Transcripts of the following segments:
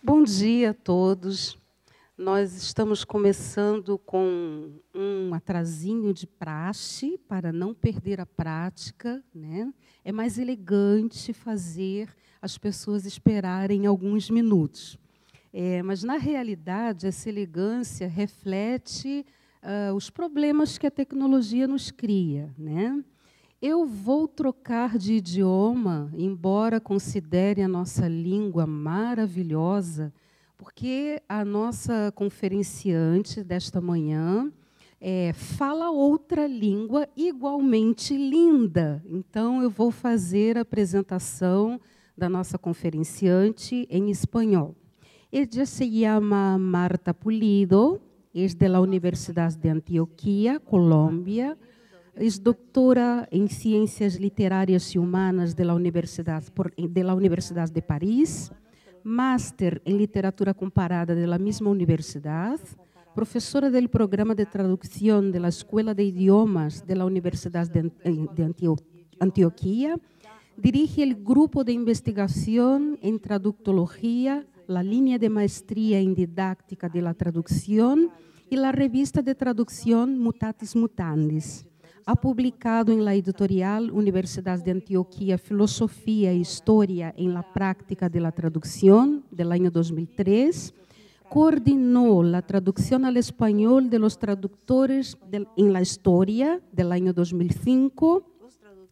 Bom dia a todos. Nós estamos começando com um atrasinho de praxe, para não perder a prática, né? É mais elegante fazer as pessoas esperarem alguns minutos. Mas, na realidade, essa elegância reflete os problemas que a tecnologia nos cria, né? Eu vou trocar de idioma, embora considere a nossa língua maravilhosa, porque a nossa conferenciante desta manhã fala outra língua igualmente linda. Então, eu vou fazer a apresentação da nossa conferenciante em espanhol. Ella se llama Marta Pulido, es de la Universidad de Antioquia, Colombia. Es doctora en Ciencias Literarias y Humanas de la Universidad de París, máster en Literatura Comparada de la misma universidad, profesora del programa de traducción de la Escuela de Idiomas de la Universidad de Antioquia, dirige el grupo de investigación en traductología, la línea de maestría en didáctica de la traducción y la revista de traducción Mutatis Mutandis. Ha publicado en la editorial Universidad de Antioquia Filosofía e Historia en la Práctica de la Traducción del año 2003. Coordinó la traducción al español de los traductores en la historia del año 2005,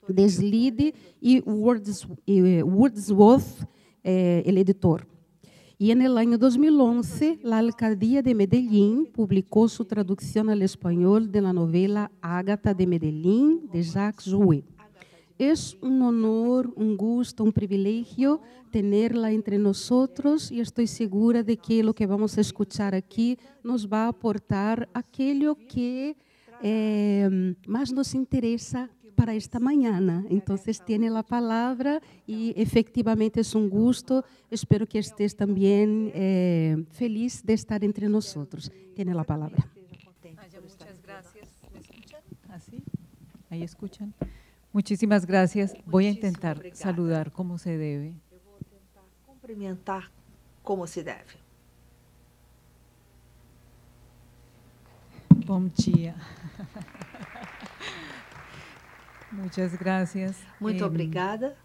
de Slide y Wordsworth, el editor. Y en el año 2011, la Alcaldía de Medellín publicó su traducción al español de la novela Ágata de Medellín, de Jacques Jouet. Es un honor, un gusto, un privilegio tenerla entre nosotros y estoy segura de que lo que vamos a escuchar aquí nos va a aportar aquello que más nos interesa para esta mañana. Entonces, tiene la palabra y efectivamente es un gusto. Espero que estés también feliz de estar entre nosotros. Tiene la palabra. Muchas gracias. ¿Me escuchan? ¿Así? ¿Ahí escuchan? Muchísimas gracias. Voy a intentar saludar como se debe. Eu vou tentar cumprimentar como se deve. Bom dia. Muchas gracias. Muito obrigada.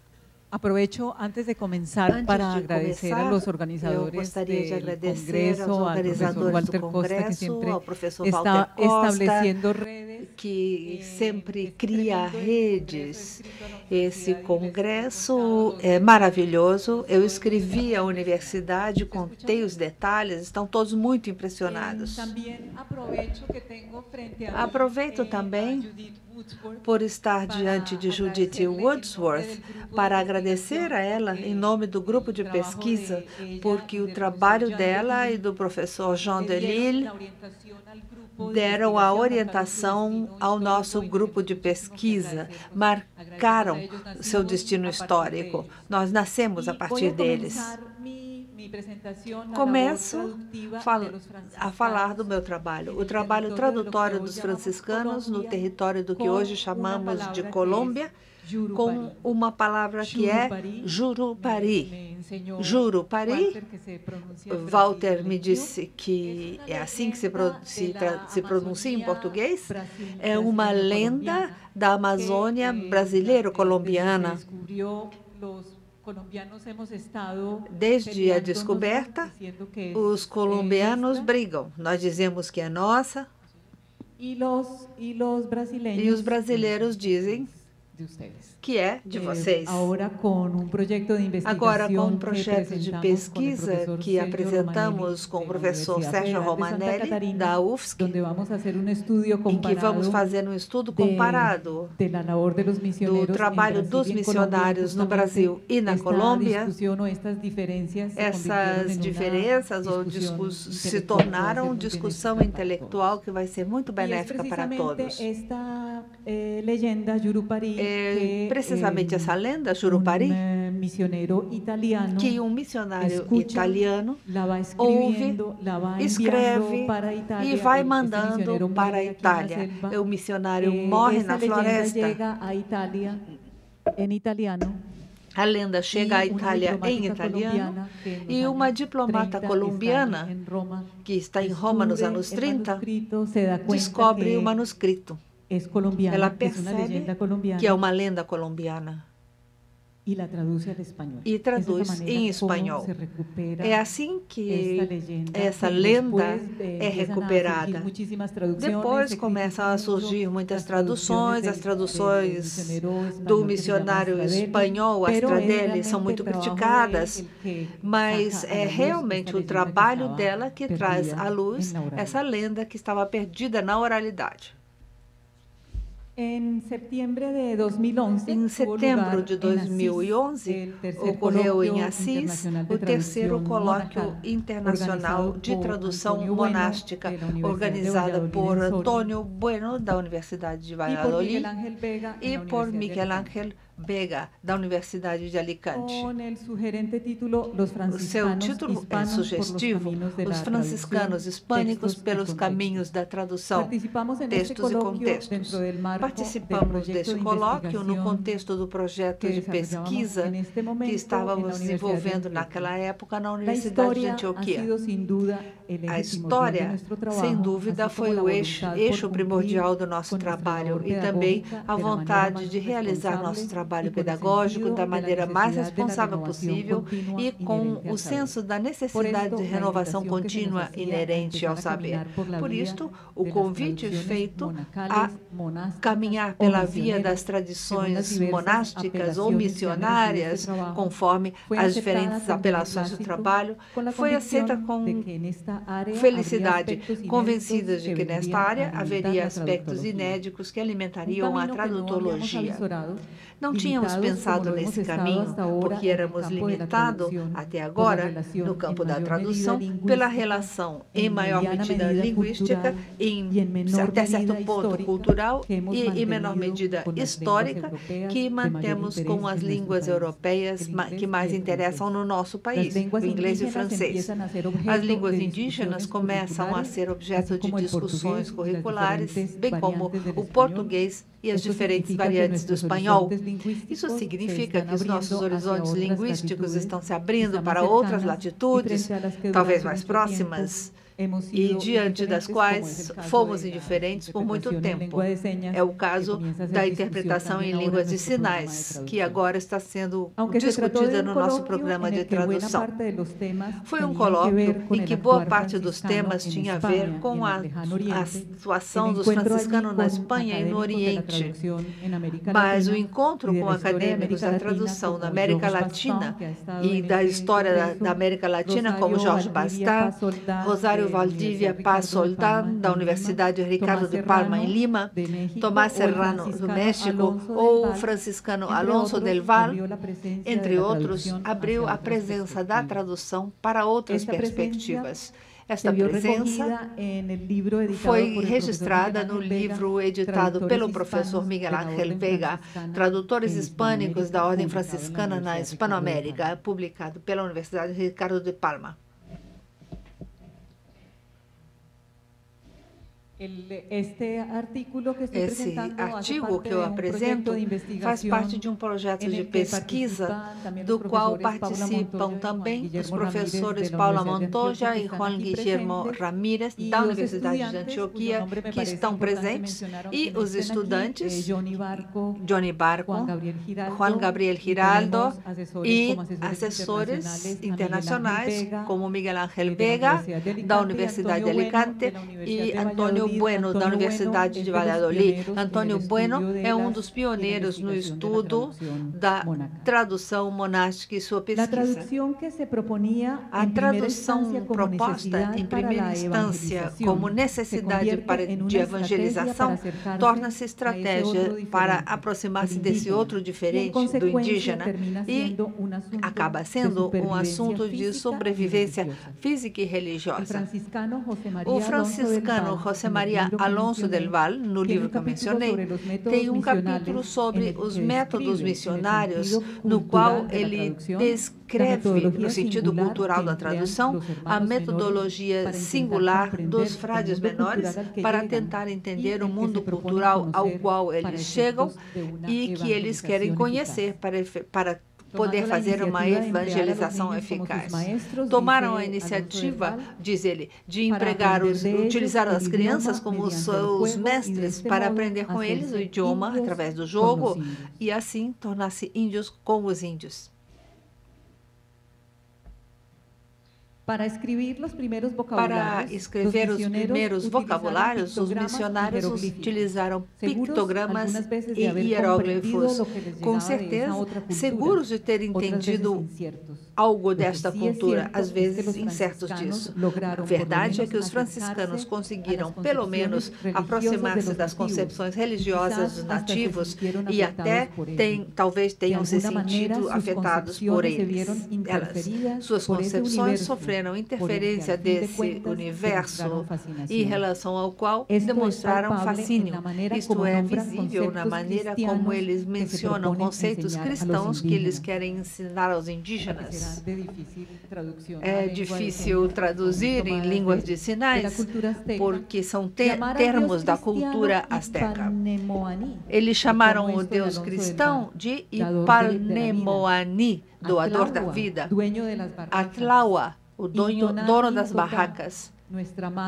Aprovecho antes de comenzar para agradecer a los organizadores del Congreso, al profesor Walter Costa, que siempre está estableciendo redes. Que sempre cria redes. Esse congresso é maravilhoso. Eu escrevi a universidade, contei os detalhes, estão todos muito impressionados. Aproveito também por estar diante de Judith Wordsworth para agradecer a ela em nome do grupo de pesquisa, porque o trabalho dela e do professor Jean Delisle deram a orientação ao nosso grupo de pesquisa, marcaram seu destino histórico. Nós nascemos a partir deles. Começo a falar do meu trabalho, o trabalho tradutório dos franciscanos no território do que hoje chamamos de Colômbia, com uma palavra que é Jurupari. Jurupari, Walter me disse que é assim que se pronuncia em português, é uma lenda da Amazônia brasileiro-colombiana. Desde a descoberta, os colombianos brigam. Nós dizemos que é nossa e os brasileiros dizem que é de vocês. Agora, com um projeto de pesquisa que apresentamos com o professor Sérgio Romanelli, da UFSC, em que vamos fazer um estudo comparado do trabalho dos missionários no Brasil e na Colômbia. Essas diferenças se tornaram discussão intelectual que vai ser muito benéfica para todos. Precisamente essa lenda, Jurupari, que um missionário italiano ouve, escreve e vai mandando para a Itália. O missionário morre na floresta. A lenda chega à Itália em italiano e uma diplomata colombiana que está em Roma nos anos 30 descobre o manuscrito. Ela percebe que é uma lenda colombiana e traduz em espanhol. É assim que essa lenda é recuperada. Depois começam a surgir muitas traduções, as traduções do missionário espanhol, Astradelli, são muito criticadas, mas é realmente o trabalho dela que traz à luz essa lenda que estava perdida na oralidade. Em setembro de 2011, ocorreu em Assis o terceiro colóquio internacional de tradução monástica, organizado por Antônio Bueno, da Universidade de Valladolid, e por Miguel Ángel Vega, da Universidade de Alicante. O seu título é sugestivo, Os Franciscanos Hispânicos pelos Caminhos da Tradução, Textos e Contextos. Participamos deste colóquio no contexto do projeto de pesquisa que estávamos desenvolvendo naquela época na Universidade de Antioquia. A história, sem dúvida, foi o eixo primordial do nosso trabalho e também a vontade de realizar nosso trabalho pedagógico da maneira mais responsável possível e com o senso da necessidade de renovação contínua inerente ao saber. Por isto, o convite feito a caminhar pela via das tradições monásticas ou missionárias, conforme as diferentes apelações do trabalho, foi aceita com felicidade, convencidas de que nesta área haveria aspectos inéditos que alimentariam a tradutologia. Não tínhamos pensado nesse caminho, porque éramos limitados, até agora, no campo da tradução, pela relação, em maior medida linguística, até certo ponto cultural e, em menor medida, histórica, que mantemos com as línguas europeias que mais interessam no nosso país, o inglês e o francês. As línguas indígenas começam a ser objeto de discussões curriculares, bem como o português e as diferentes variantes do espanhol. Isso significa que os nossos horizontes linguísticos estão se abrindo para outras latitudes, talvez mais próximas, e diante das quais fomos indiferentes por muito tempo. É o caso da interpretação em línguas de sinais, que agora está sendo discutida no nosso programa de tradução. Foi um colóquio em que boa parte dos temas tinha a ver com a situação dos franciscanos na Espanha e no Oriente, mas o encontro com acadêmicos da tradução na América Latina e da história da América Latina, como Jorge Bastar, Rosário Valdívia Paz Soltán, da Universidade Ricardo de Palma, em Lima, Tomás Serrano, do México, ou o franciscano Alonso del Val, entre outros, abriu a presença da tradução para outras perspectivas. Esta presença foi registrada no livro editado pelo professor Miguel Ángel Vega, Tradutores Hispânicos da Ordem Franciscana na Hispanoamérica, publicado pela Universidade Ricardo de Palma. Esse artigo que eu apresento faz parte de um projeto de pesquisa do qual participam também os professores Paula Montoya e Juan Guillermo Ramírez, da Universidade de Antioquia, que estão presentes, e os estudantes Johnny Barco, Juan Gabriel Giraldo e assessores internacionais como Miguel Ángel Vega, da Universidade de Alicante, e Antônio Bueno, da Universidade de Valladolid. Antônio Bueno é um dos pioneiros no estudo da tradução monástica e sua pesquisa. A tradução proposta, em primeira instância, como necessidade de evangelização, torna-se estratégia para aproximar-se desse outro diferente, do indígena, e acaba sendo um assunto de sobrevivência física e religiosa. O franciscano José Maria Alonso del Val, no livro que eu mencionei, tem um capítulo sobre os métodos missionários, no qual ele descreve, no sentido cultural da tradução, a metodologia singular dos frades menores para tentar entender o mundo cultural ao qual eles chegam e que eles querem conhecer para poder fazer uma evangelização eficaz. Tomaram a iniciativa, diz ele, de utilizar as crianças como seus mestres para aprender com eles o idioma através do jogo e assim tornar-se índios com os índios. Para escrever os primeiros vocabulários, os missionários utilizaram pictogramas e hieróglifos, com certeza seguros de ter entendido algo desta cultura, às vezes incertos disso. A verdade é que os franciscanos conseguiram, pelo menos, aproximar-se das concepções religiosas dos nativos e até talvez tenham se sentido afetados por eles. Suas concepções sofreram interferência desse universo em relação ao qual demonstraram fascínio. Isto é visível na maneira como eles mencionam conceitos cristãos que eles querem ensinar aos indígenas. É difícil traduzir em línguas de sinais, porque são termos da cultura azteca. Eles chamaram o Deus cristão de Ipalnemoani, doador da vida, Atlaua, o dono das barracas.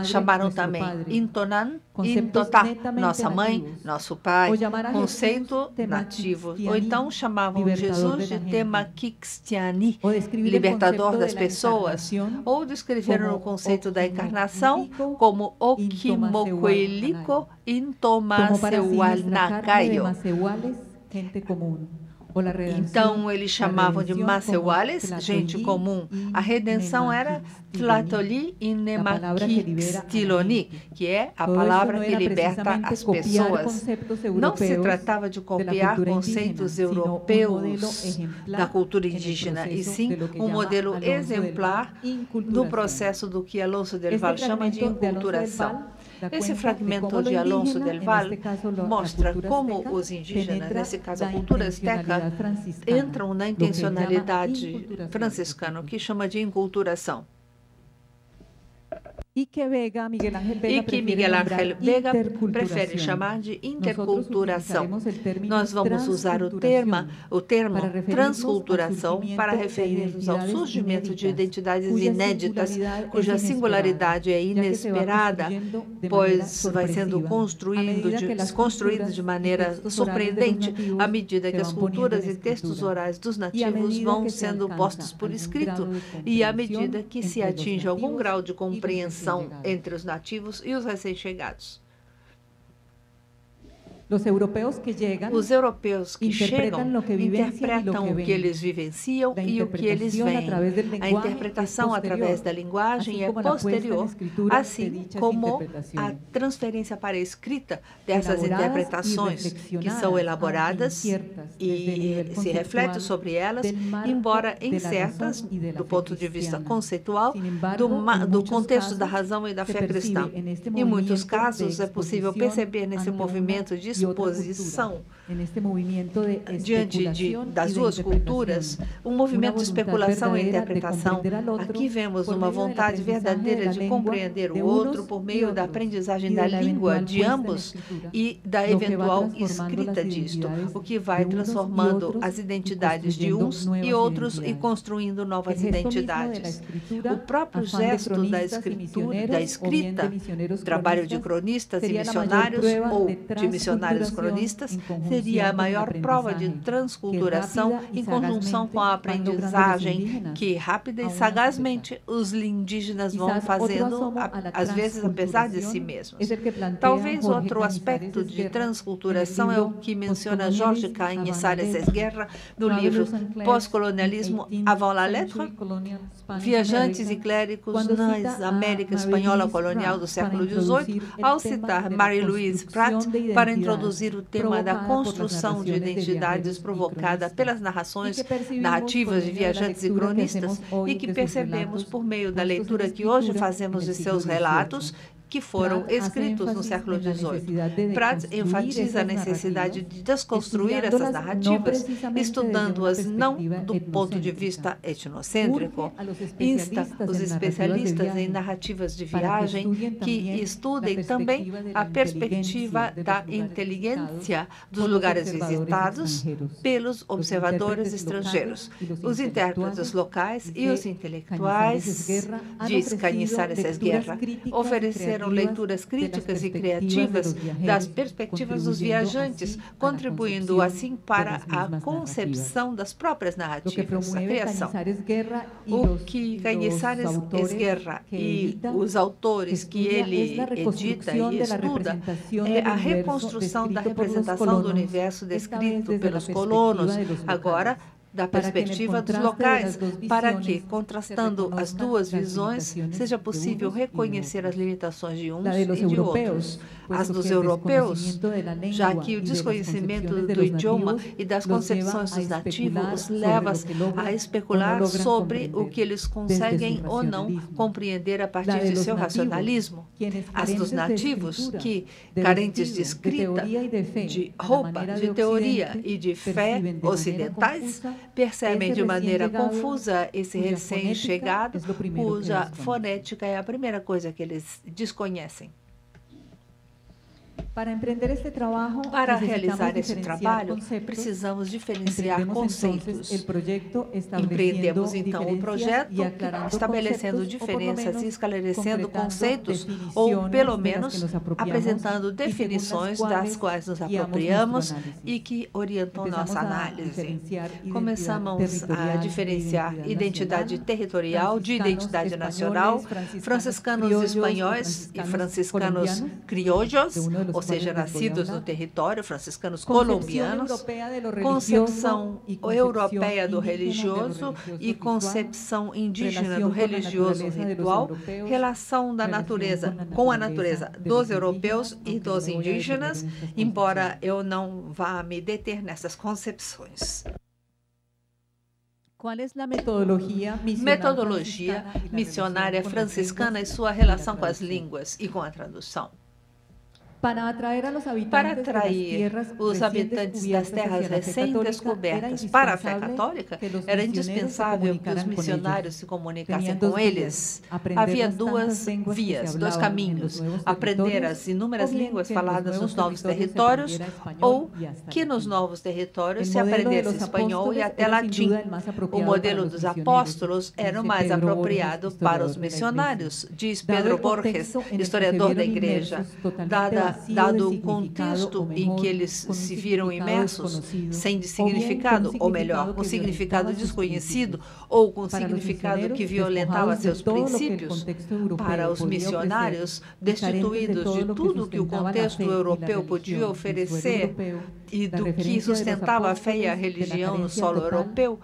Chamaram também Intonan, Intotá, nossa mãe, nosso pai, conceito nativo. Ou então chamavam Jesus de Temakixtiani, libertador das pessoas. Ou descreveram o conceito da encarnação como Okimokueliko Intomaseualnakayo. Então, eles chamavam de Maceuales, gente comum. A redenção era Tlatoli Inemakixtiloni, que é a palavra que liberta as pessoas. Não se tratava de copiar conceitos europeus da cultura indígena, e sim um modelo exemplar do processo do que Alonso del Valle chama de enculturação. Esse fragmento de Alonso del Valle mostra como os indígenas, nesse caso a cultura azteca, entram na intencionalidade franciscana, que chama de enculturação. E que Miguel Ángel Vega prefere chamar de interculturação. Nós vamos usar o termo transculturação para referir-nos ao surgimento de identidades inéditas, cuja singularidade é inesperada, pois vai sendo construído de maneira surpreendente à medida que as culturas e textos orais dos nativos vão sendo postos por escrito e à medida que se atinge algum grau de compreensão entre os nativos e os recém-chegados. Os europeus que chegam interpretam o que eles vivenciam e o que eles veem. A interpretação através da linguagem é posterior, assim como a transferência para a escrita dessas interpretações, que são elaboradas e se reflete sobre elas, embora incertas do ponto de vista conceitual, do contexto da razão e da fé cristã. Em muitos casos, é possível perceber nesse movimento de exposição diante das duas culturas, um movimento de especulação e interpretação. Aqui vemos uma vontade verdadeira de compreender o outro por meio da aprendizagem da língua de ambos e da eventual escrita disto, o que vai transformando as identidades de uns e outros e construindo novas identidades. O próprio gesto da escrita, trabalho de cronistas e missionários ou de missionários cronistas, seria a maior prova de transculturação em conjunção com a aprendizagem que, rápida e sagazmente, os indígenas vão fazendo, às vezes apesar de si mesmos. Talvez outro aspecto de transculturação é o que menciona Jorge Cañizares Esguerra no livro Pós-colonialismo avant la lettre, Viajantes e Clérigos nas América Espanhola Colonial do século XVIII, ao citar Marie-Louise Pratt para introduzir o tema da construção de identidades provocada pelas narrativas de viajantes e cronistas e que percebemos por meio da leitura que hoje fazemos de seus relatos, que foram escritos no século XVIII. Pratt enfatiza a necessidade de desconstruir essas narrativas, estudando-as não do ponto de vista etnocêntrico. Insta os especialistas em narrativas de viagem que estudem também a perspectiva da inteligência dos lugares visitados pelos observadores estrangeiros. Os intérpretes locais e os intelectuais, diz Cañizares Esguerra, ofereceram leituras críticas e criativas das perspectivas dos viajantes, contribuindo assim para a concepção das próprias narrativas, a criação. O que Cañizares Esguerra e os autores que ele edita e estuda é a reconstrução da representação do universo descrito pelos colonos, agora da perspectiva dos locais, para que, contrastando as duas visões, seja possível reconhecer as limitações de uns e de outros. As dos europeus, já que o desconhecimento do idioma e das concepções dos nativos os leva a especular sobre o que eles conseguem ou não compreender a partir de seu racionalismo. As dos nativos, que, carentes de escrita, de roupa, de teoria e de fé ocidentais, percebem de maneira confusa esse recém-chegado, cuja fonética é a primeira coisa que eles desconhecem. Para realizar esse trabalho, precisamos diferenciar conceitos. Empreendemos, então, um projeto estabelecendo diferenças e esclarecendo conceitos, ou, pelo menos, apresentando definições das quais nos apropriamos e que orientam nossa análise. Começamos a diferenciar identidade territorial de identidade nacional, franciscanos espanhóis e franciscanos criollos, ou seja, nascidos no território, franciscanos colombianos, concepção europeia do religioso e concepção indígena do religioso ritual, relação da natureza com a natureza dos europeus e dos indígenas, embora eu não vá me deter nessas concepções. Qual é a metodologia missionária franciscana e sua relação com as línguas e com a tradução? Para atrair os habitantes das terras recém-descobertas para a fé católica, era indispensável que os missionários se comunicassem com eles. Havia duas vias, dois caminhos: aprender as inúmeras línguas faladas nos novos territórios, ou que nos novos territórios se aprendesse espanhol e até latim. O modelo dos apóstolos era o mais apropriado para os missionários, diz Pedro Borges, historiador da Igreja. Dado o contexto em que eles se viram imersos, sem significado, ou melhor, com significado desconhecido, ou com significado que violentava seus princípios, para os missionários, destituídos de tudo que o contexto europeu podia oferecer e do que sustentava a fé e a religião no solo europeu,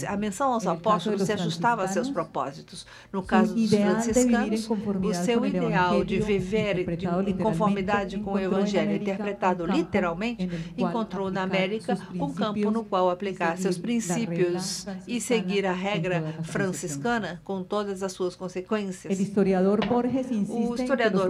a menção aos apóstolos se ajustava a seus propósitos. No caso dos franciscanos, o seu ideal de viver em conformidade com o Evangelho, interpretado literalmente, encontrou na América um campo no qual aplicar seus princípios e seguir a regra franciscana com todas as suas consequências. O historiador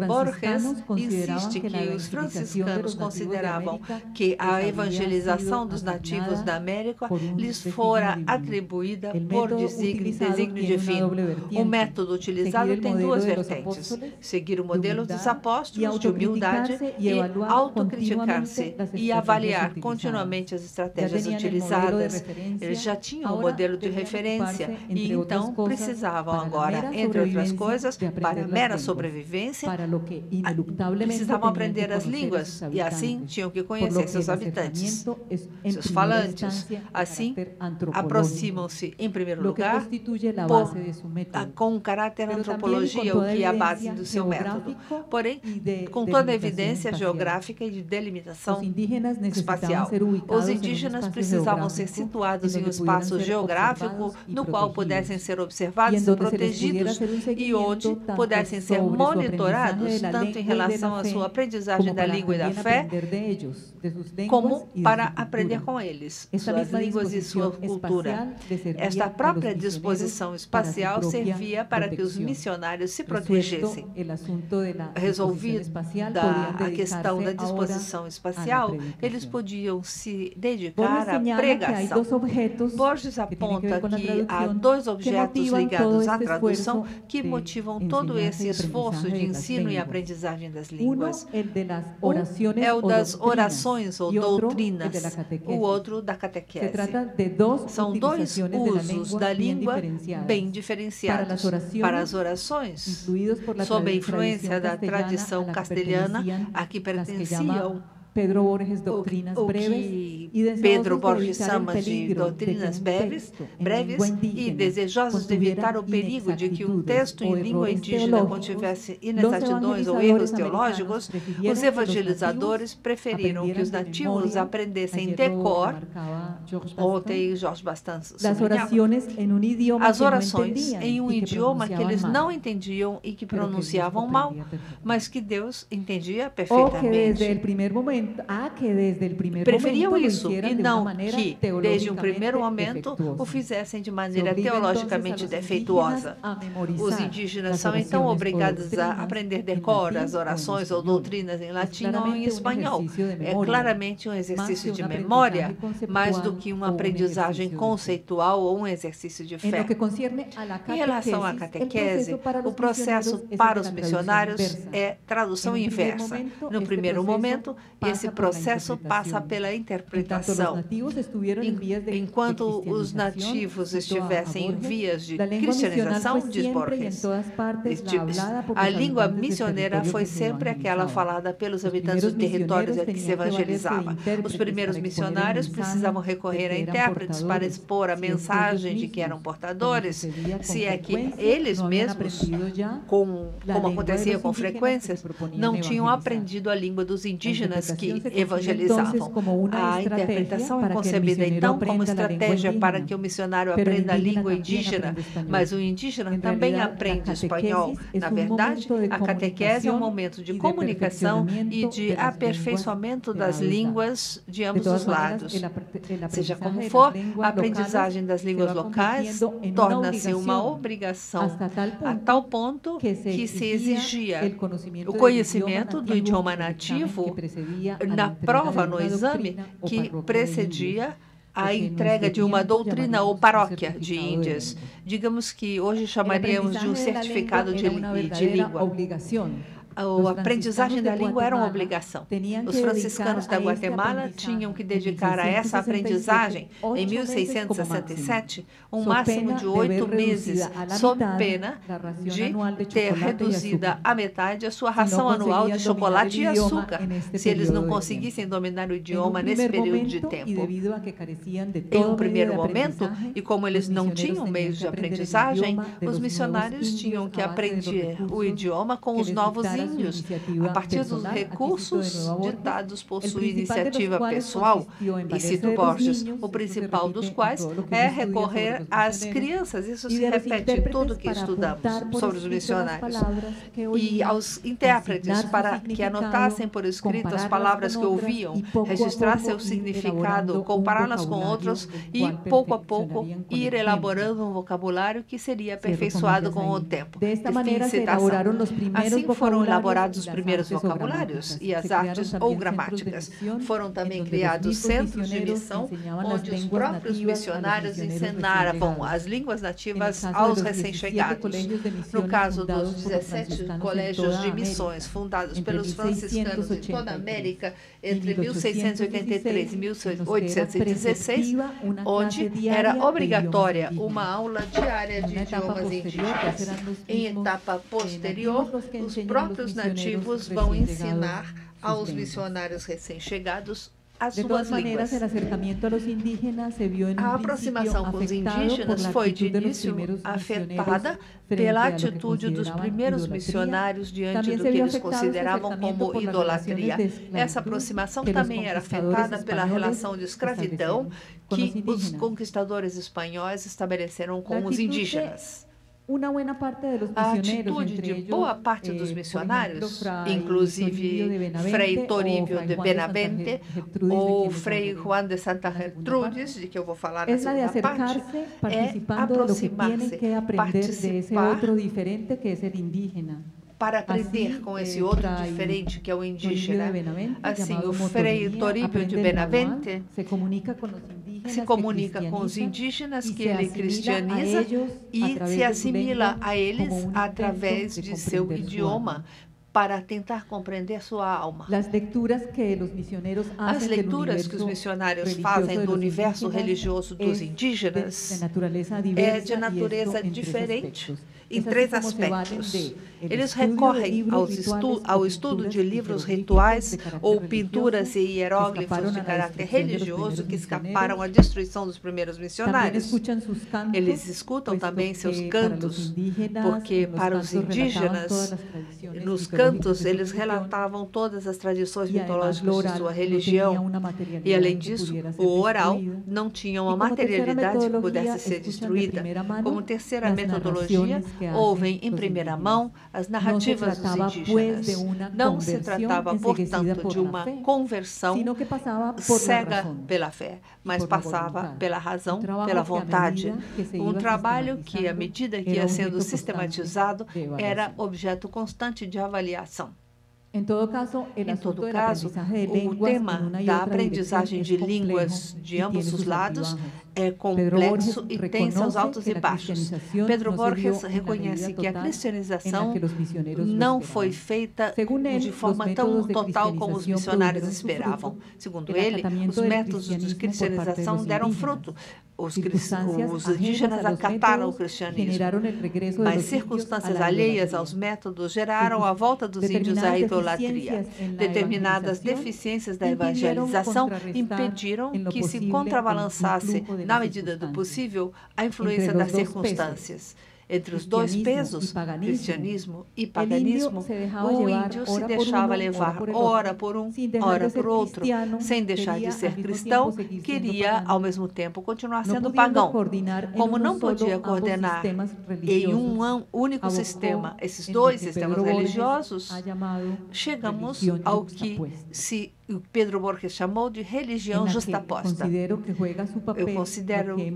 Borges insiste que os franciscanos consideravam que a evangelização dos nativos da América lhes fora atribuída por desígnio divino. O método utilizado tem duas vertentes: seguir o modelo dos apóstolos de humildade e autocriticar-se e avaliar continuamente as estratégias utilizadas. Eles já tinham um modelo de referência e então precisavam agora, entre outras coisas, para a mera sobrevivência, precisavam aprender as línguas e assim tinham que conhecer seus habitantes, seus falantes. Assim, aproximam-se, em primeiro lugar, com caráter antropologia, o que é a base do seu método, porém, com toda a evidência geográfica e de delimitação espacial. Os indígenas precisavam ser situados em um espaço geográfico no qual pudessem ser observados e protegidos e onde pudessem ser monitorados, tanto em relação à sua aprendizagem da língua e da fé, como para aprender com eles, suas línguas e sua cultura. Esta própria disposição espacial servia para que os missionários se protegessem. Resolvida a questão da disposição espacial, eles podiam se dedicar à pregação. Borges aponta que há dois objetos ligados à tradução que motivam todo esse esforço de ensino e aprendizagem das línguas. Um é o das orações ou doutrinas, o outro da catequese. São dois usos da língua bem diferenciados. Para as orações, sob a influência da tradição castelhana, a que pertenciam Pedro Borges, doutrinas breves, Pedro Borges chama de doutrinas breves e desejosos de evitar o perigo de que um texto em língua indígena contivesse inexatidões ou erros teológicos, os evangelizadores preferiram que os nativos aprendessem de cor, ontem Jorge Bastan as orações em um idioma que eles não entendiam e que pronunciavam mal, mas que Deus entendia perfeitamente. Preferiam isso e não que, desde um primeiro momento, o fizessem de maneira teologicamente defeituosa. Os indígenas são então obrigados a aprender de cor as orações ou doutrinas em latim ou em espanhol. É claramente um exercício de memória, mais do que uma aprendizagem conceitual ou um exercício de fé. Em relação à catequese, o processo para os missionários é tradução inversa. No primeiro momento, esse processo passa pela interpretação. Enquanto os nativos estivessem em vias de cristianização, diz Borges, a língua missioneira foi sempre aquela falada pelos habitantes do território em que se evangelizava. Os primeiros missionários precisavam recorrer a intérpretes para expor a mensagem de que eram portadores, se é que eles mesmos, como acontecia com frequência, não tinham aprendido a língua dos indígenas que evangelizavam. A interpretação é concebida, então, como estratégia para que o missionário aprenda a língua indígena, mas o indígena também aprende espanhol. Na verdade, a catequese é um momento de comunicação e de aperfeiçoamento das línguas de ambos os lados. Seja como for, a aprendizagem das línguas locais torna-se uma obrigação, a tal ponto que se exigia o conhecimento do idioma nativo na prova, no exame, que precedia a entrega de uma doutrina ou paróquia de Índias. Digamos que hoje chamaríamos de um certificado de língua. A aprendizagem da língua era uma obrigação. Os franciscanos da Guatemala tinham que dedicar a essa aprendizagem, em 1667, um máximo de 8 meses, sob pena de ter reduzida à metade a sua ração anual de chocolate e açúcar, se eles não conseguissem dominar o idioma nesse período de tempo. Em um primeiro momento, e como eles não tinham meios de aprendizagem, os missionários tinham que aprender o idioma com os novos índios, a partir dos recursos ditados por sua iniciativa pessoal, e cito Borges, o principal dos quais é recorrer às crianças. Isso se repete em tudo que estudamos sobre os missionários. E aos intérpretes, para que anotassem por escrito as palavras que ouviam, registrassem o significado, compará-las com outras e, pouco a pouco, ir elaborando um vocabulário que seria aperfeiçoado com o tempo. Assim foram elaborados os primeiros vocabulários e as artes ou gramáticas. Foram também criados centros de missão, onde os próprios missionários ensinavam as línguas nativas aos recém-chegados. No caso dos 17 colégios de missões fundados pelos franciscanos em toda a América entre 1683 e 1816, onde era obrigatória uma aula diária de idiomas indígenas. Em etapa posterior, os próprios nativos vão ensinar aos missionários recém-chegados as suas línguas. A aproximação com os indígenas foi, de início, afetada pela atitude dos primeiros missionários diante do que eles consideravam como idolatria. Essa aproximação também era afetada pela relação de escravidão que os conquistadores espanhóis estabeleceram com os indígenas. A atitude de boa parte dos missionários, inclusive Frei Toribio de Benavente ou Frei Juan de Santa Gertrudis, de que eu vou falar na segunda parte, é aproximar-se, participar para aprender com esse outro diferente que é o indígena. Assim, o Frei Toribio de Benavente se comunica com os indígenas que ele cristianiza e se assimila a eles através de seu idioma para tentar compreender sua alma. As leituras que os missionários fazem do universo religioso dos indígenas é de natureza diferente em 3 aspectos. Eles recorrem ao estudo de livros rituais ou pinturas e hieróglifos de caráter religioso que escaparam à destruição dos primeiros missionários. Eles escutam também seus cantos, porque para os indígenas, nos cantos, eles relatavam todas as tradições mitológicas de sua religião. E, além disso, o oral não tinha uma materialidade que pudesse ser destruída. Como terceira metodologia, ouvem em primeira mão as narrativas dos indígenas. Não se tratava, portanto, de uma conversão cega pela fé, mas passava pela razão, pela vontade. Um trabalho que, à medida que ia sendo sistematizado, era objeto constante de avaliação. Em todo caso, o tema da aprendizagem de línguas de ambos os lados é complexo e tem seus altos e baixos. Pedro Borges reconhece que a cristianização não foi feita de forma tão total como os missionários esperavam. Segundo ele, os métodos de cristianização deram fruto. Os indígenas acataram o cristianismo, mas circunstâncias alheias aos métodos geraram a volta dos índios à idolatria. Determinadas deficiências da evangelização impediram que se contrabalançasse, na medida do possível, a influência das circunstâncias. Entre os dois pesos, cristianismo e paganismo, o índio se deixava levar ora por um, ora por outro. Sem deixar de ser cristão, queria, ao mesmo tempo, continuar sendo pagão. Como não podia coordenar em um único sistema esses dois sistemas religiosos, chegamos ao que Pedro Borges chamou de religião justaposta. Eu considero que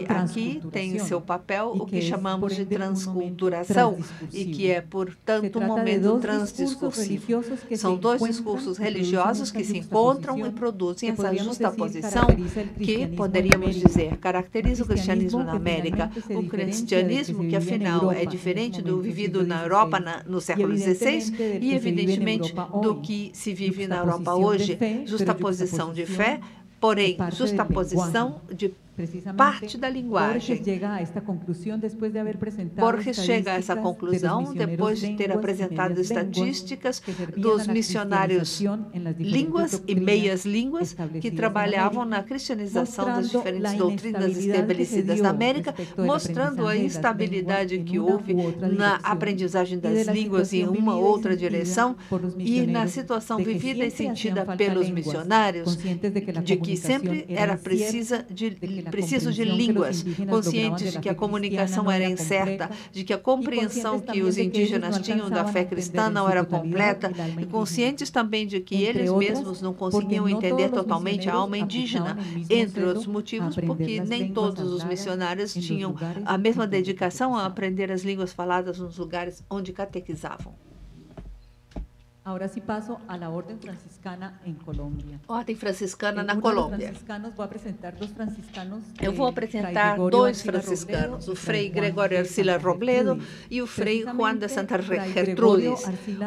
aqui tem seu papel o que chamamos de transculturação e que é, portanto, um momento transdiscursivo. São 2 discursos religiosos que se encontram e produzem essa justaposição que, poderíamos dizer, caracteriza o cristianismo na América. O cristianismo, que afinal é diferente do vivido na Europa no século XVI e, evidentemente, do que se vive na Europa hoje, justaposição de fé, porém, justaposição de parte da linguagem. Borges chega a essa conclusão depois de ter apresentado estatísticas dos missionários línguas e meias línguas que trabalhavam na cristianização das diferentes doutrinas estabelecidas na América, mostrando a instabilidade que houve na aprendizagem das línguas em uma outra direção e na situação vivida e sentida pelos missionários, de que sempre era preciso de línguas, conscientes de que a comunicação era incerta, de que a compreensão que os indígenas tinham da fé cristã não era completa, e conscientes também de que eles mesmos não conseguiam entender totalmente a alma indígena, entre outros motivos, porque nem todos os missionários tinham a mesma dedicação a aprender as línguas faladas nos lugares onde catequizavam. Agora sim passo à ordem franciscana em Colômbia. Ordem franciscana na Colômbia. Eu vou apresentar 2 franciscanos, o Frei Gregório Arcila Robledo e o Frei Juan de Santa Gertrudis.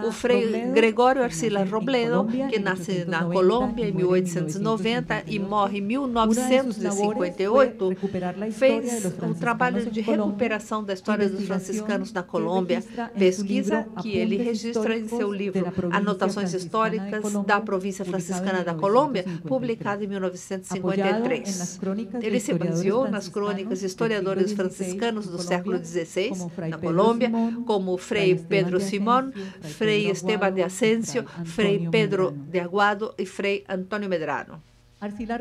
O Frei Gregório Arcila Robledo, que nasce na Colômbia em 1890 e morre em 1958, fez um trabalho de recuperação da história dos franciscanos na Colômbia, pesquisa que ele registra em seu livro Anotações Históricas da Província Franciscana da Colômbia, publicado em 1953. Ele se baseou nas crônicas de historiadores franciscanos do século XVI, na Colômbia, como Frei Pedro Simón, Frei Esteban de Asensio, Frei Pedro de Aguado e Frei Antônio Medrano. Arcila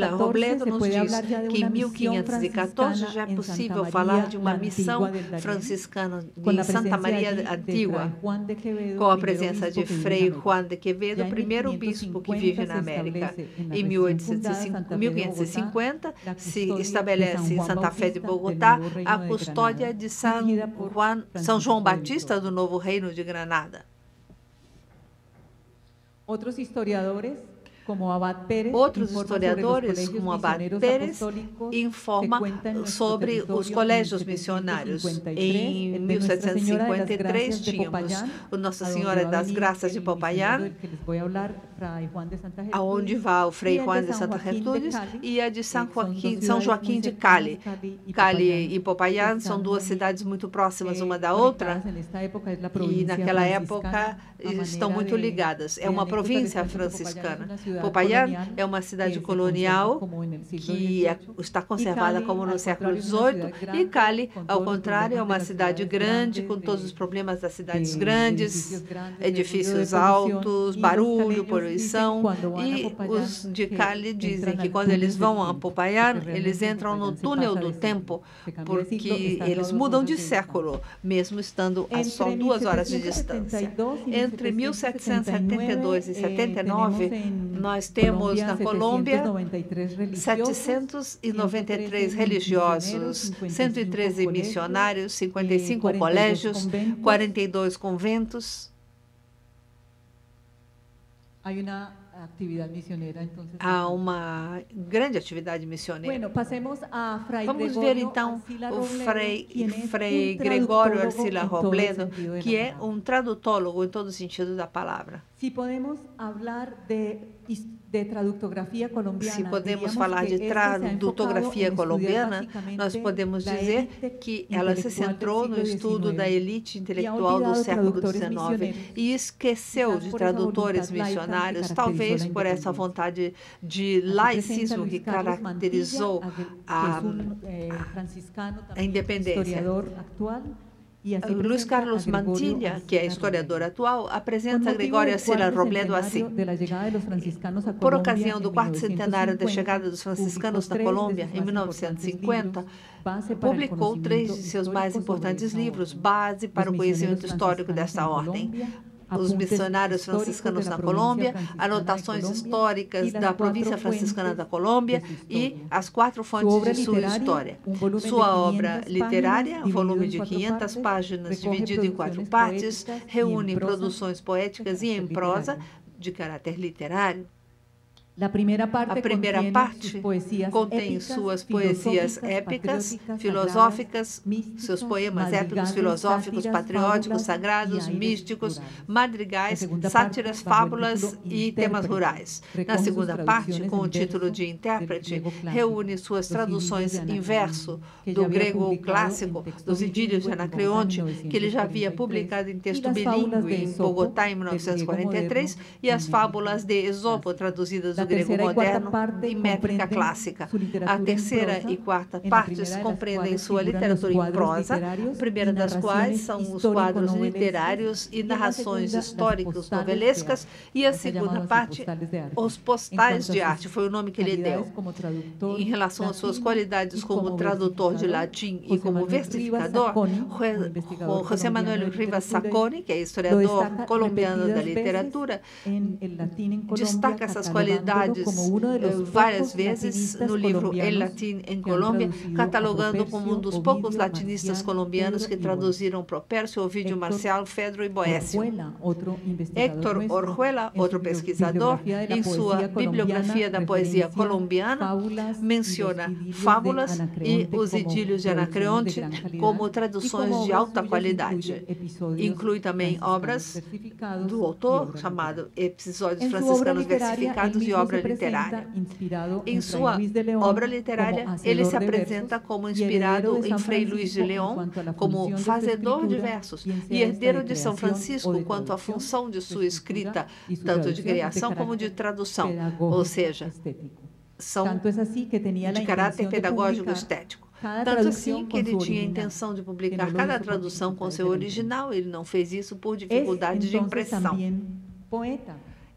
Robledo nos diz que em 1514 já é possível falar de uma missão franciscana em Santa Maria Antigua, com a presença de Frei Juan de Quevedo, o primeiro bispo que vive na América. Em 1550, se estabelece em Santa Fé de Bogotá a custódia de São João Batista do Novo Reino de Granada. Outros historiadores, como Abad Pérez, informam sobre os colégios missionários. Em 1753, tínhamos o Nossa Senhora das Graças de Popayán, aonde vai o Frei Juan de Santa Gertrudis, e a de São Joaquim de Cali. Cali e Popayán são duas cidades muito próximas uma da outra, e naquela época estão muito ligadas. É uma província franciscana. Popayán é uma cidade colonial que está conservada como no século XVIII, e Cali, ao contrário, é uma cidade grande, com todos os problemas das cidades grandes, edifícios altos, barulho, poluição. E os de Cali dizem que quando eles vão a Popayán, eles entram no túnel do tempo, porque eles mudam de século, mesmo estando a só 2 horas de distância. Entre 1772 e 79, nós temos na Colômbia 793 religiosos, 113 missionários, 55 colégios, 42 conventos. Há uma grande atividade missioneira. Vamos ver então o Frei Gregório Arcila Robledo, que é um tradutólogo em todo o sentido da palavra. Se podemos falar de Se podemos falar de tradutografia colombiana, nós podemos dizer que ela se centrou no estudo da elite intelectual do século XIX e esqueceu de tradutores missionários, talvez por essa vontade de laicismo que caracterizou a independência. Luiz Carlos Mantilla, que é historiador atual, apresenta Gregório Arcila Robledo assim. Por ocasião do 4º centenário da chegada dos franciscanos na Colômbia, em 1950, publicou 3 de seus mais importantes livros, base para o conhecimento histórico desta ordem: Os missionários franciscanos na Colômbia, Anotações históricas da província franciscana da Colômbia e As 4 fontes de sua história. Sua obra literária, volume de 500 páginas, dividido em 4 partes, reúne produções poéticas e em prosa de caráter literário. A primeira parte contém suas poesias épicas, filosóficas, seus poemas épicos, filosóficos, patrióticos, sagrados, místicos, madrigais, sátiras, fábulas e temas rurais. Na segunda parte, com o título de Intérprete, reúne suas traduções em verso do grego clássico, dos idílios de Anacreonte, que ele já havia publicado em texto bilíngue em Bogotá em 1943, e as fábulas de Esopo, traduzidas do grego moderno em métrica clássica. A terceira e quarta partes compreendem sua literatura em prosa, a primeira das quais são os quadros literários e narrações históricas novelescas, e a segunda parte, os postais de arte, foi o nome que ele deu. Em relação às suas qualidades como tradutor de latim e como versificador, José Manuel Rivas Sacconi, que é historiador colombiano da literatura, destaca essas qualidades várias vezes no livro El Latín em Colômbia, catalogando como um dos poucos latinistas colombianos que traduziram Propércio, Ovídio Marcial, Fedro e Boécio. Héctor Orjuela, outro pesquisador, em sua Bibliografia da Poesia Colombiana, menciona fábulas e os idílios de Anacreonte como traduções de alta qualidade. Inclui também obras do autor, chamado Episódios Franciscanos Versificados e Obra Literária. Em sua obra literária, ele se apresenta como inspirado em Frei Luís de León, como fazedor de versos e herdeiro de São Francisco quanto à função de sua escrita, tanto de criação como de tradução, ou seja, são de caráter pedagógico e estético. Tanto assim que ele tinha a intenção de publicar cada tradução com seu original, ele não fez isso por dificuldade de impressão.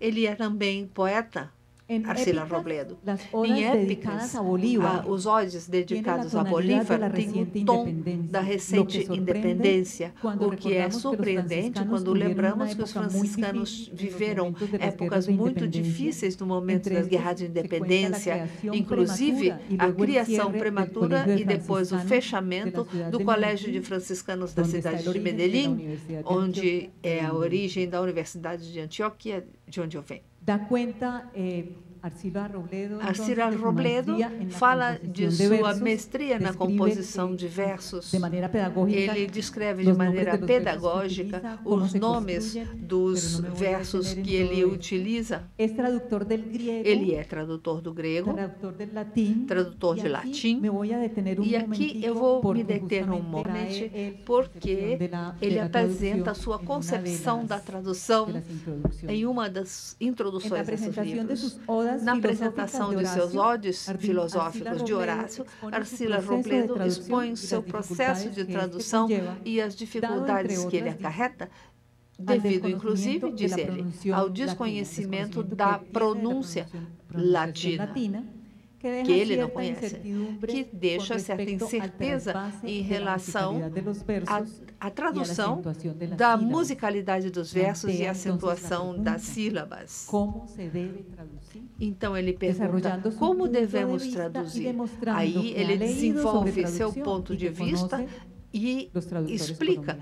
Ele é também poeta, Arcila Robledo. Em épicas, os ódios dedicados a Bolívar têm o tom da recente independência, o que é surpreendente quando lembramos que os franciscanos viveram épocas muito difíceis no momento das guerras de independência, inclusive a criação prematura e depois o fechamento do Colégio de Franciscanos da cidade de Medellín, onde é a origem da Universidade de Antioquia, de onde eu venho. Arcila Robledo fala de sua mestria na composição de versos. Ele descreve de maneira pedagógica os nomes dos versos que ele utiliza. Ele é tradutor do grego, tradutor de latim. E aqui eu vou me deter um momento, porque ele apresenta a sua concepção da tradução em uma das introduções desses livros. Na apresentação de seus ódios filosóficos de Horácio, Arcila Robledo expõe seu processo de tradução e as dificuldades que ele acarreta, devido, inclusive, diz ele, ao desconhecimento da pronúncia latina, que ele não conhece, que deixa certa incerteza em relação à tradução da musicalidade dos versos e a acentuação das sílabas. Então, ele pergunta como devemos traduzir. Aí, ele desenvolve seu ponto de vista e explica.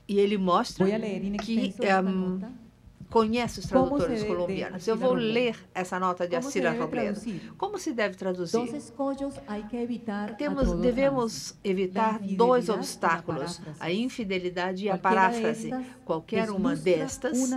E ele mostra que conhece os tradutores colombianos. Eu vou ler essa nota de Arcila Robledo. Como se deve traduzir? Devemos evitar dois obstáculos, a infidelidade e a paráfrase. Qualquer uma destas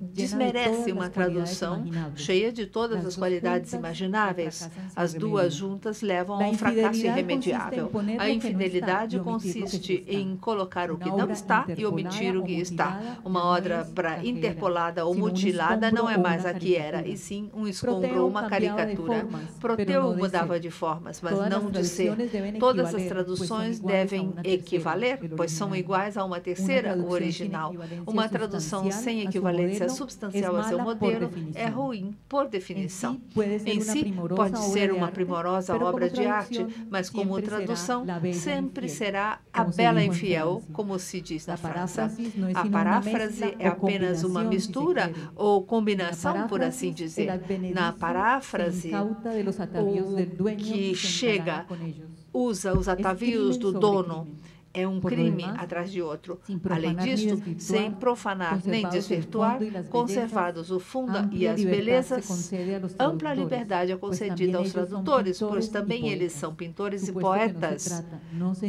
desmerece uma tradução cheia de todas as qualidades imagináveis. As duas juntas levam a um fracasso irremediável. A infidelidade consiste em colocar o que não está e omitir o que está. Uma obra interpolada ou mutilada não é mais a que era, e sim um escombro ou uma caricatura. Proteu mudava de formas, mas não de ser. Todas as traduções devem equivaler, pois são iguais a uma terceira, o original. Uma tradução sem equivalência substancial a seu modelo é ruim por definição. Em si, pode ser uma primorosa obra de arte, mas como tradução, sempre será a bela infiel, como se diz na França. A paráfrase é apenas uma mistura ou combinação, por assim dizer. Na paráfrase, o que chega usa os atavios do dono. É um crime atrás de outro. Além disto, sem profanar nem desvirtuar, conservados o fundo e as belezas, ampla liberdade é concedida aos tradutores, pois também eles são pintores e poetas,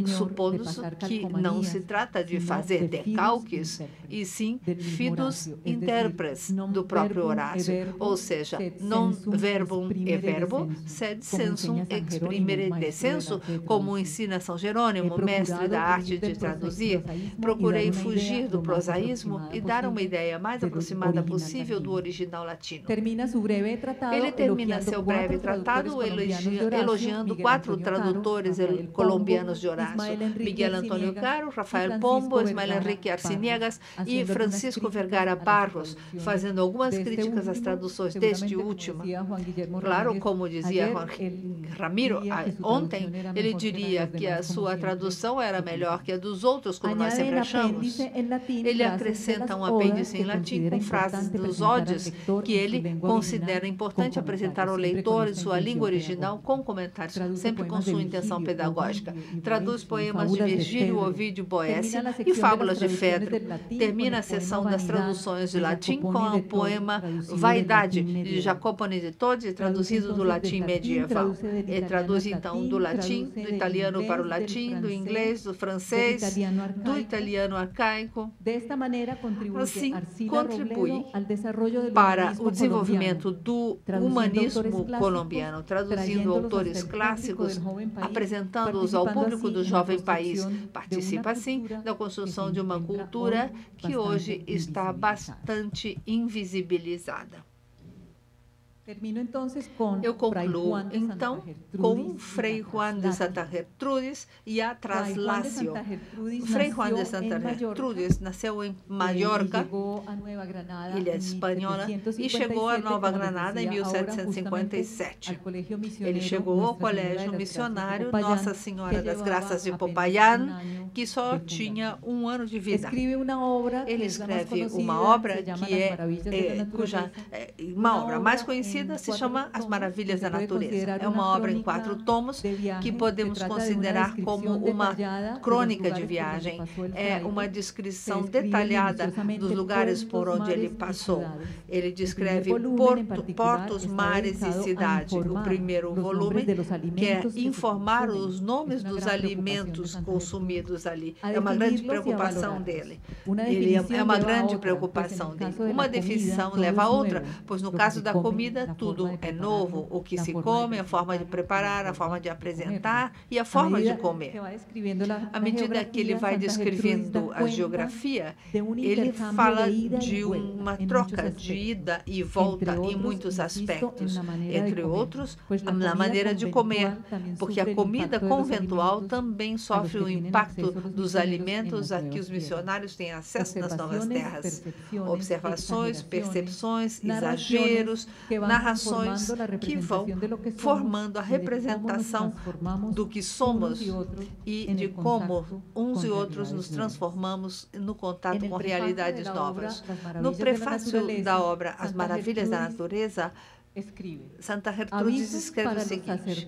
supondo que não se trata de fazer decalques, e sim fidus interpres do próprio Horácio, ou seja, non verbum e verbo, sed sensum exprimere descenso, como ensina São Jerônimo, mestre da arte de traduzir. Procurei fugir do prosaísmo e dar uma ideia mais aproximada possível do original latino. Ele termina seu breve tratado elogiando 4 tradutores colombianos de Horácio: Miguel Antônio Caro, Rafael Pombo, Ismael Enrique Arciniegas e Francisco Vergara Barros, fazendo algumas críticas às traduções deste último. Claro, como dizia Ramiro ontem, ele diria que a sua tradução era melhor que a dos outros, como nós sempre achamos. Ele acrescenta um apêndice em latim com frases dos ódios que ele considera importante apresentar ao leitor em sua língua original com comentários, sempre com sua intenção pedagógica. Traduz poemas de Virgílio, Ovídio, Boécio e fábulas de Fedro. Termina a sessão das traduções de latim com o poema Vaidade, de Jacopone de Todi, traduzido do latim medieval. Ele traduz, então, do latim, do italiano para o latim, do inglês, do francês, do italiano arcaico. Assim, contribui para o desenvolvimento do humanismo colombiano, traduzindo autores clássicos, apresentando-os ao público do jovem país. Participa, assim, da construção de uma cultura que hoje está bastante invisibilizada. Eu concluo, então, com Frei Juan de Santa Gertrudis e a Traslácio. Frei Juan de Santa Gertrudis nasceu em Mallorca, ilha espanhola, e chegou a Nova Granada em 1757. Ele chegou ao colégio missionário Nossa Senhora das Graças de Popayán, que só tinha 1 ano de vida. Ele escreve uma obra uma obra mais conhecida se chama As Maravilhas da Natureza. É uma obra em 4 tomos que podemos considerar como uma crônica de viagem. É uma descrição detalhada dos lugares por onde ele passou. Ele descreve portos, mares e cidade. O primeiro volume quer informar os nomes dos alimentos consumidos ali. É uma grande preocupação dele. É uma grande preocupação dele. Uma definição leva a outra, pois no caso da comida, tudo é novo. O que se come, a forma de preparar, a forma de apresentar e a forma de comer. À medida que ele vai descrevendo a geografia, ele fala de uma troca de ida e volta em muitos aspectos, entre outros, na maneira de comer, porque a comida conventual também sofre o impacto dos alimentos a que os missionários têm acesso nas novas terras. Observações, percepções, exageros, narrações que vão formando a representação do que somos e de como uns e outros nos transformamos no contato com realidades novas. No prefácio da obra As Maravilhas da Natureza, Santa Gertrudis escreve o seguinte: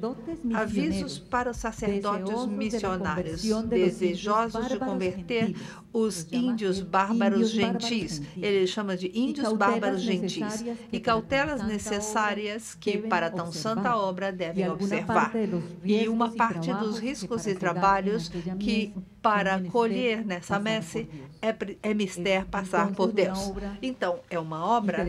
avisos para os sacerdotes missionários desejosos de converter os índios bárbaros gentis, ele chama de índios bárbaros gentis, e cautelas necessárias que para tão santa obra devem observar, e uma parte dos riscos e trabalhos que para colher nessa messe é mister passar por Deus. Então, é uma obra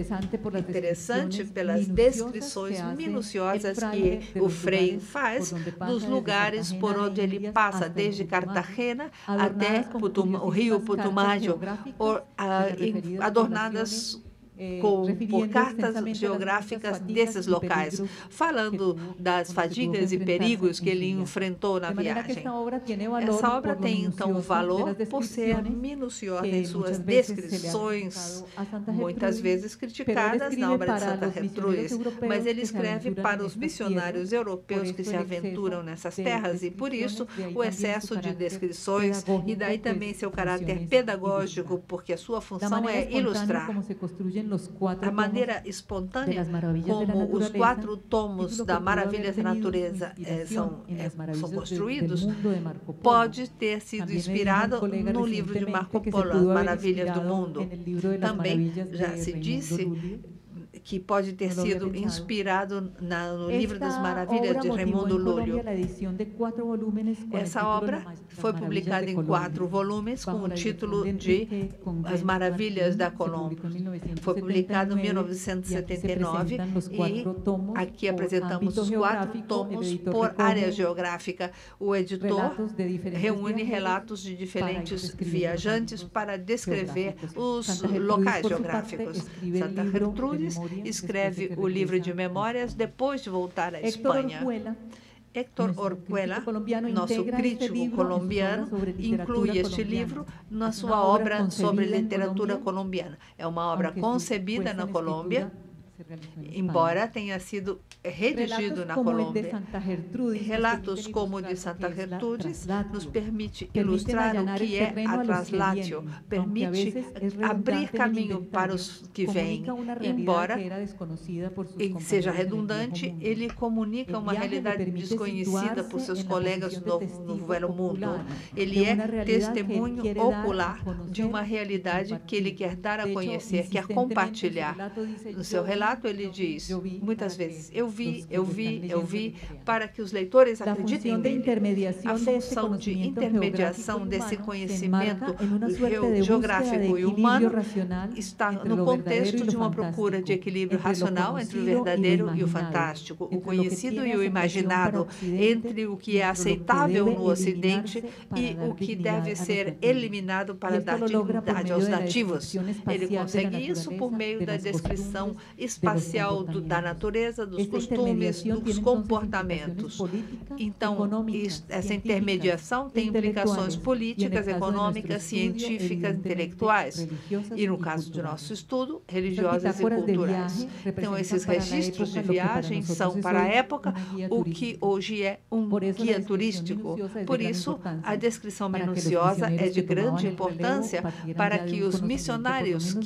interessante pelas descrições minuciosas que o Frei faz dos lugares por onde ele passa, desde Cartagena até o rio Putumayo, adornadas por cartas geográficas desses locais, falando das fadigas e perigos que ele enfrentou na viagem. Essa obra tem, então, valor por ser minuciosa em suas descrições, muitas vezes criticadas na obra de Santa Gertrudis, mas ele escreve para os missionários europeus que se aventuram nessas terras e, por isso, o excesso de descrições e daí também seu caráter pedagógico, porque a sua função é ilustrar. A maneira espontânea como os 4 tomos da Maravilhas da Natureza são construídos pode ter sido inspirado no livro de Marco Polo, As Maravilhas do Mundo. Também já se disse que pode ter sido inspirado no Livro das Maravilhas de Raimundo Lúlio. Essa obra foi publicada em 4 volumes com o título de As Maravilhas da Colômbia. Foi publicado em 1979 e aqui apresentamos os 4 tomos por área geográfica. O editor reúne relatos de diferentes viajantes para descrever os locais geográficos. Santa Gertrudis escreve o livro de memórias depois de voltar à Espanha. Héctor Orquella, nosso crítico colombiano, inclui este livro na sua obra sobre literatura colombiana. É uma obra concebida na Colômbia, embora tenha sido redigido na Colômbia. Relatos como o de Santa Gertrudis nos permite ilustrar o que é a Traslatio, permite abrir caminho para os que vêm. Embora seja redundante, ele comunica uma realidade desconhecida por seus colegas no Velho Mundo. Ele é testemunho ocular de uma realidade que ele quer dar a conhecer, quer compartilhar. No seu relato, ele diz, muitas vezes, eu vi, para que os leitores acreditem nele. A função de intermediação desse conhecimento geográfico e humano está no contexto de uma procura de equilíbrio racional entre o verdadeiro e o fantástico, o conhecido e o imaginado, entre o que é aceitável no Ocidente e o que deve ser eliminado para dar dignidade aos nativos. Ele consegue isso por meio da descrição espacial da natureza, dos costumes, dos comportamentos. Então, essa intermediação tem implicações políticas, econômicas, científicas, intelectuais e, no caso do nosso estudo, religiosas e culturais. Então, esses registros de viagem são, para a época, o que hoje é um guia turístico. Por isso, a descrição minuciosa é de grande importância para que os missionários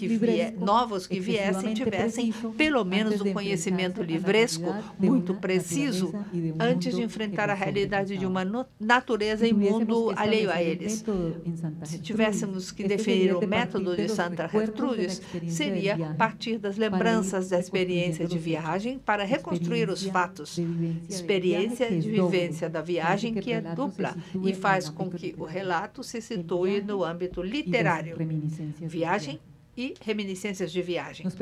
novos que viessem tivessem, pelo menos, um conhecimento livresco muito preciso antes de enfrentar a realidade de uma natureza e mundo alheio a eles. Se tivéssemos que definir o método de Santa Gertrudes, seria partir das lembranças da experiência de viagem para reconstruir os fatos. Experiência de vivência da viagem que é dupla e faz com que o relato se situe no âmbito literário. Viagem e reminiscências de viagem. Nos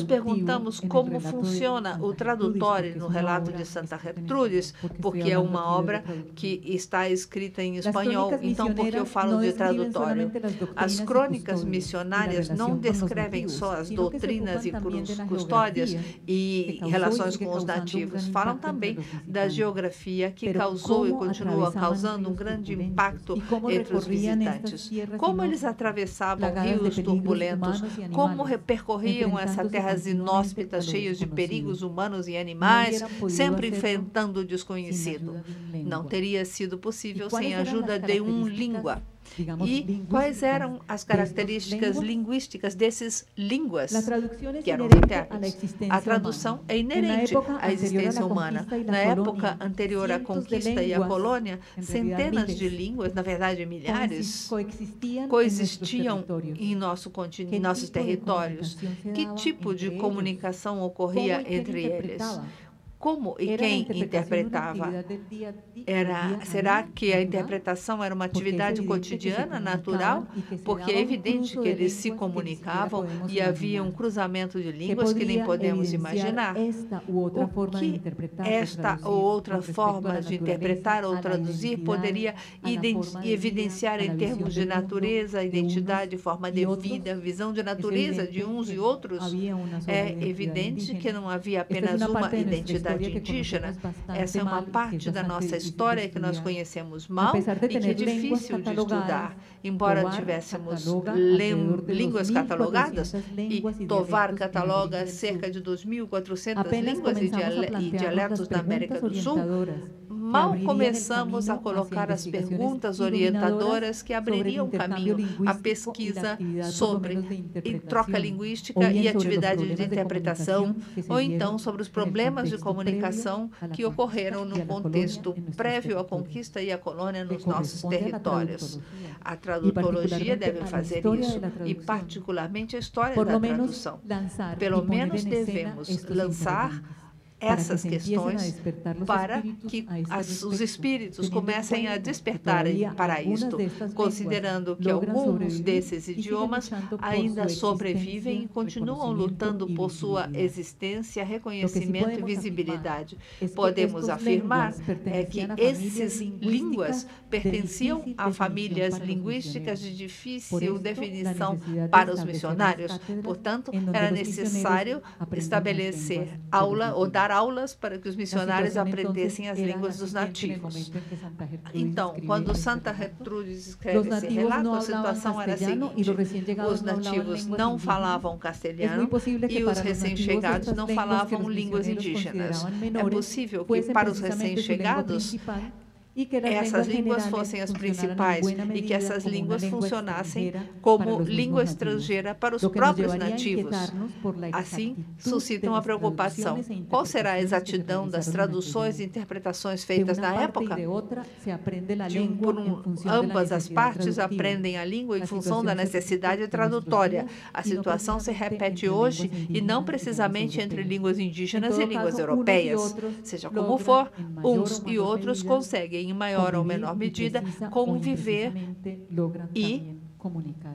perguntamos como funciona o tradutório no relato de Santa Gertrudes, porque é uma obra que está escrita em espanhol, então por que eu falo de tradutório? As crônicas missionárias não descrevem só as doutrinas e custódias e relações com os nativos, falam também da geografia que causou e continua causando um grande impacto entre os visitantes. Como eles atravessavam rios turbulentos, como percorriam essas terras inóspitas, cheias de perigos humanos e animais, sempre enfrentando o desconhecido. Não teria sido possível sem a ajuda de língua. E quais eram as características linguísticas desses línguas que eram intérpretes? A tradução é inerente à existência humana. Na época anterior à conquista e à colônia, centenas de línguas, na verdade milhares, coexistiam em nossos territórios. Que tipo de comunicação ocorria entre eles? Como e quem interpretava? Será que a interpretação era uma atividade cotidiana, natural? Porque é evidente que eles se comunicavam e havia um cruzamento de línguas que nem podemos imaginar. O que esta ou outra forma de interpretar ou traduzir poderia evidenciar em termos de natureza, identidade, forma de vida, visão de natureza de uns e outros? É evidente que não havia apenas uma identidade indígena. Essa é uma parte da nossa história que nós conhecemos mal e que é difícil de estudar. Embora tivéssemos línguas catalogadas, e Tovar cataloga cerca de 2.400 línguas e dialetos da América do Sul, mal começamos a colocar as perguntas orientadoras que abririam caminho à pesquisa sobre troca linguística e atividade de interpretação, ou então sobre os problemas de comunicação que ocorreram no contexto prévio à conquista e à colônia nos nossos territórios. A tradutologia deve fazer isso, e particularmente a história da tradução. Pelo menos devemos lançar essas questões para que os espíritos comecem a despertarem para isto, considerando que alguns desses idiomas ainda sobrevivem e continuam lutando por sua existência, reconhecimento e visibilidade. Podemos afirmar que essas línguas pertenciam a famílias linguísticas de difícil definição para os missionários. Portanto, era necessário estabelecer aula ou dar aulas para que os missionários aprendessem as línguas dos nativos. Então, quando Santa Gertrudes escreve esse relato, a situação era a seguinte: os nativos não falavam castelhano e os recém-chegados não falavam línguas indígenas. É possível que, para os recém-chegados, essas línguas fossem as principais e que essas línguas funcionassem como língua estrangeira para os próprios nativos. Assim, suscitam a preocupação. Qual será a exatidão das traduções e interpretações feitas na época? Ambas as partes aprendem a língua em função da necessidade tradutória. A situação se repete hoje e não precisamente entre línguas indígenas e línguas europeias. Seja como for, uns e outros conseguem, em maior ou menor medida, conviver e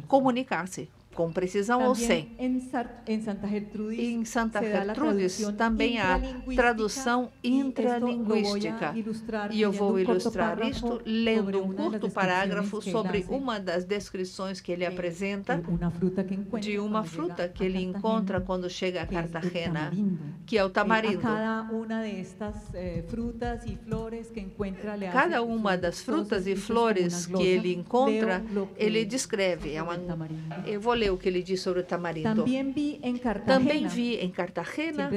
comunicar-se. com precisão ou sem. Em Santa Gertrudis também há tradução intralinguística. E eu vou ilustrar isto lendo um curto parágrafo sobre uma das descrições que ele apresenta de uma fruta que ele encontra quando chega a Cartagena, que é o tamarindo. Cada uma das frutas e flores que ele encontra, ele descreve. Eu vou ler o que ele diz sobre o tamarindo. Também vi em Cartagena,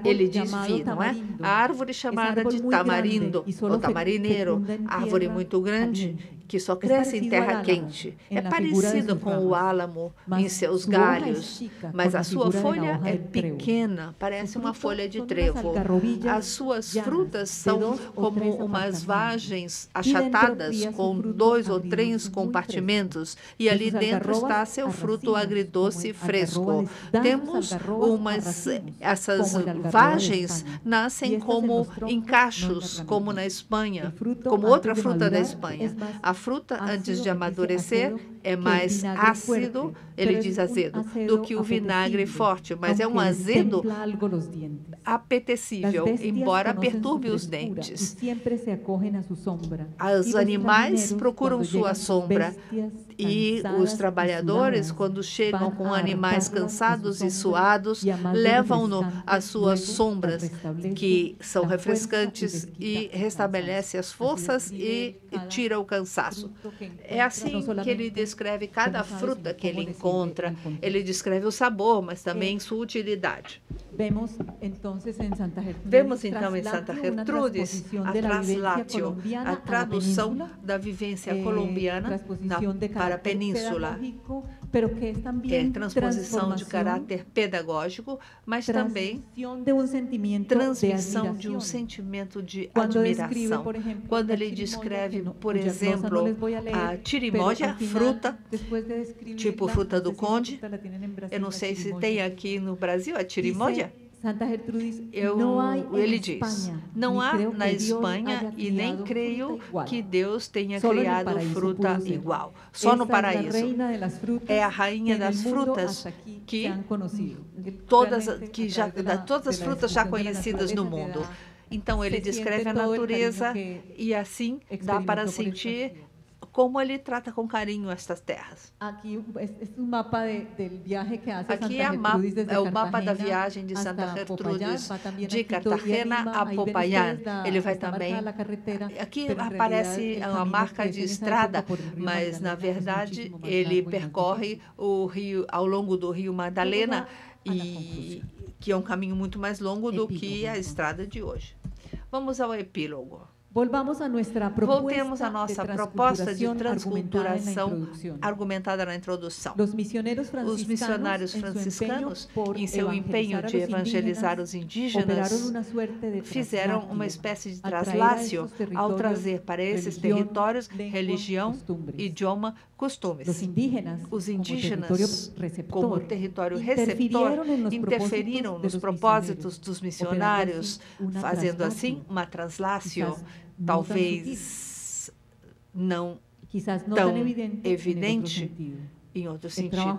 ele diz vi, não é? A árvore chamada de tamarindo, ou tamarineiro, árvore muito grande, que só cresce em terra quente. É parecido com o álamo em seus galhos, mas a sua folha é pequena, parece uma folha de trevo. As suas frutas são como umas vagens achatadas com 2 ou 3 compartimentos, e ali dentro está seu fruto agridoce fresco. Temos essas vagens nascem como em cachos, como na Espanha, como outra fruta da Espanha. A fruta, antes de amadurecer, é mais ácido, ele diz azedo, do que o vinagre forte, mas é um azedo apetecível, embora perturbe os dentes. Os animais procuram sua sombra, e os trabalhadores, quando chegam com animais cansados e suados, levam-no às suas sombras, que são refrescantes e restabelece as forças e tira o cansaço. É assim que ele descreve cada fruta que ele encontra. Ele descreve o sabor, mas também sua utilidade. Vemos então em Santa Gertrudis a translatio, a tradução da vivência colombiana para a península, que é transposição de caráter pedagógico, mas também transmissão de um sentimento de admiração. Quando ele descreve, por exemplo, a chirimoya, fruta, tipo fruta do conde, eu não sei se tem aqui no Brasil a chirimoya. Ele diz, não há na Espanha e nem creio que Deus tenha criado fruta igual. Só no paraíso. É a rainha das frutas todas as frutas já conhecidas no mundo. Então, ele descreve a natureza e assim dá para sentir como ele trata com carinho estas terras. Aqui é o mapa da viagem de Santa Gertrudis, de Cartagena a Popayán. Ele vai também... Aqui aparece uma marca de estrada, mas, na verdade, ele percorre o rio, ao longo do rio Madalena, que é um caminho muito mais longo do que a estrada de hoje. Vamos ao epílogo. Voltemos à nossa proposta de transculturação argumentada na introdução. Os missionários franciscanos, em seu empenho de evangelizar os indígenas, fizeram uma espécie de traslácio ao trazer para esses territórios religião, idioma, costumes. Os indígenas, como território receptor, interferiram nos propósitos dos missionários, fazendo assim uma traslácio, talvez não tão evidente em outro sentido.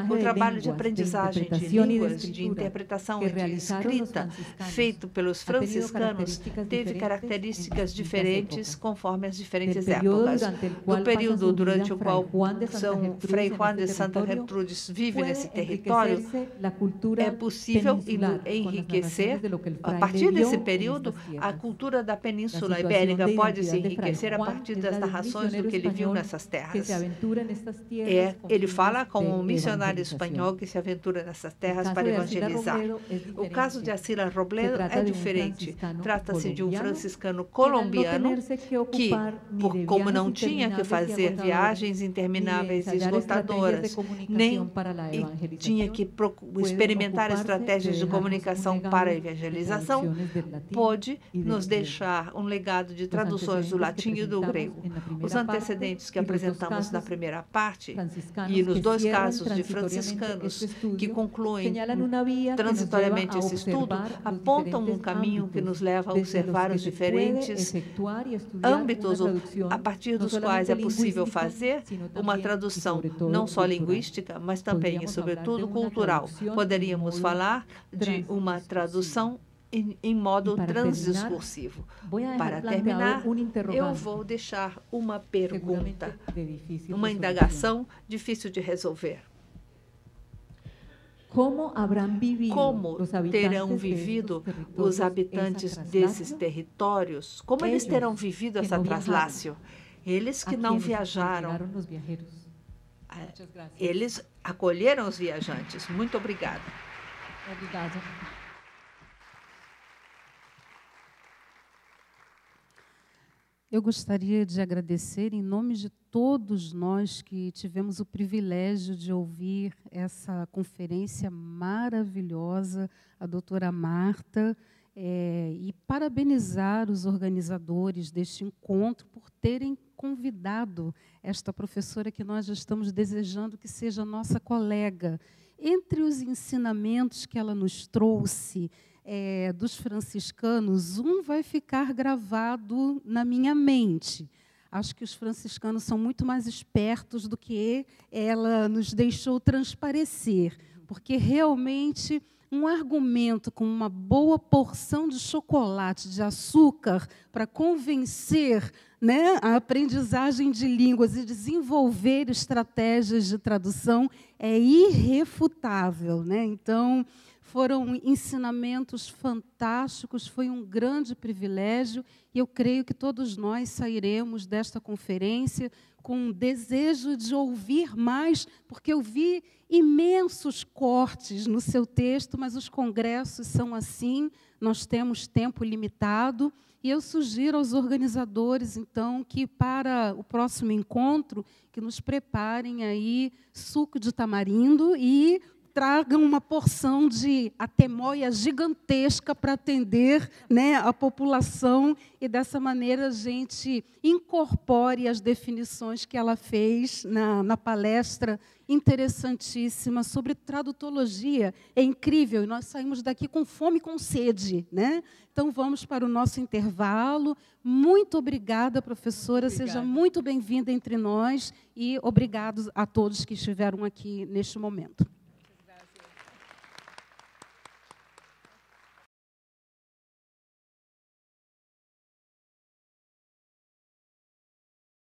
O trabalho de aprendizagem de línguas, de interpretação e de escrita, feito pelos franciscanos, teve características diferentes conforme as diferentes épocas. No período durante o qual São Frei Juan de Santa Gertrudis vive nesse território, é possível enriquecer, a partir desse período, a cultura da Península Ibérica pode se enriquecer a partir das narrações do que ele viu nessas terras. Ele fala como um missionário espanhol que se aventura nessas terras para evangelizar. O caso de Asila Robledo é diferente. Trata-se de um franciscano colombiano que, como não tinha que fazer viagens intermináveis e esgotadoras, nem tinha que experimentar estratégias de comunicação para a evangelização, pôde nos deixar um legado de traduções do latim e do grego. Os antecedentes que apresentamos na primeira parte E nos 2 casos de franciscanos que concluem transitoriamente esse estudo, apontam um caminho que nos leva a observar os diferentes âmbitos a partir dos quais é possível fazer uma tradução não só linguística, mas também e sobretudo cultural. Poderíamos falar de uma tradução em modo transdiscursivo. Para terminar, eu vou deixar uma pergunta, uma indagação difícil de resolver. Como terão vivido os habitantes desses territórios? Como eles terão vivido essa traslácio? Eles que não viajaram, eles acolheram os viajantes. Muito obrigada. Obrigada. Eu gostaria de agradecer em nome de todos nós que tivemos o privilégio de ouvir essa conferência maravilhosa, a doutora Marta, e parabenizar os organizadores deste encontro por terem convidado esta professora que nós já estamos desejando que seja nossa colega. Entre os ensinamentos que ela nos trouxe, dos franciscanos, um vai ficar gravado na minha mente. Acho que os franciscanos são muito mais espertos do que ela nos deixou transparecer, porque realmente um argumento com uma boa porção de chocolate, de açúcar, para convencer, né, a aprendizagem de línguas e desenvolver estratégias de tradução é irrefutável, né? Então, foram ensinamentos fantásticos, foi um grande privilégio, e eu creio que todos nós sairemos desta conferência com um desejo de ouvir mais, porque eu vi imensos cortes no seu texto, mas os congressos são assim, nós temos tempo limitado, e eu sugiro aos organizadores, então, que para o próximo encontro, que nos preparem aí suco de tamarindo e tragam uma porção de atemoia gigantesca para atender, né, a população, e dessa maneira a gente incorpore as definições que ela fez na palestra interessantíssima sobre tradutologia. É incrível, e nós saímos daqui com fome e com sede, né? Então, vamos para o nosso intervalo. Muito obrigada, professora. Obrigada. Seja muito bem-vinda entre nós, e obrigado a todos que estiveram aqui neste momento.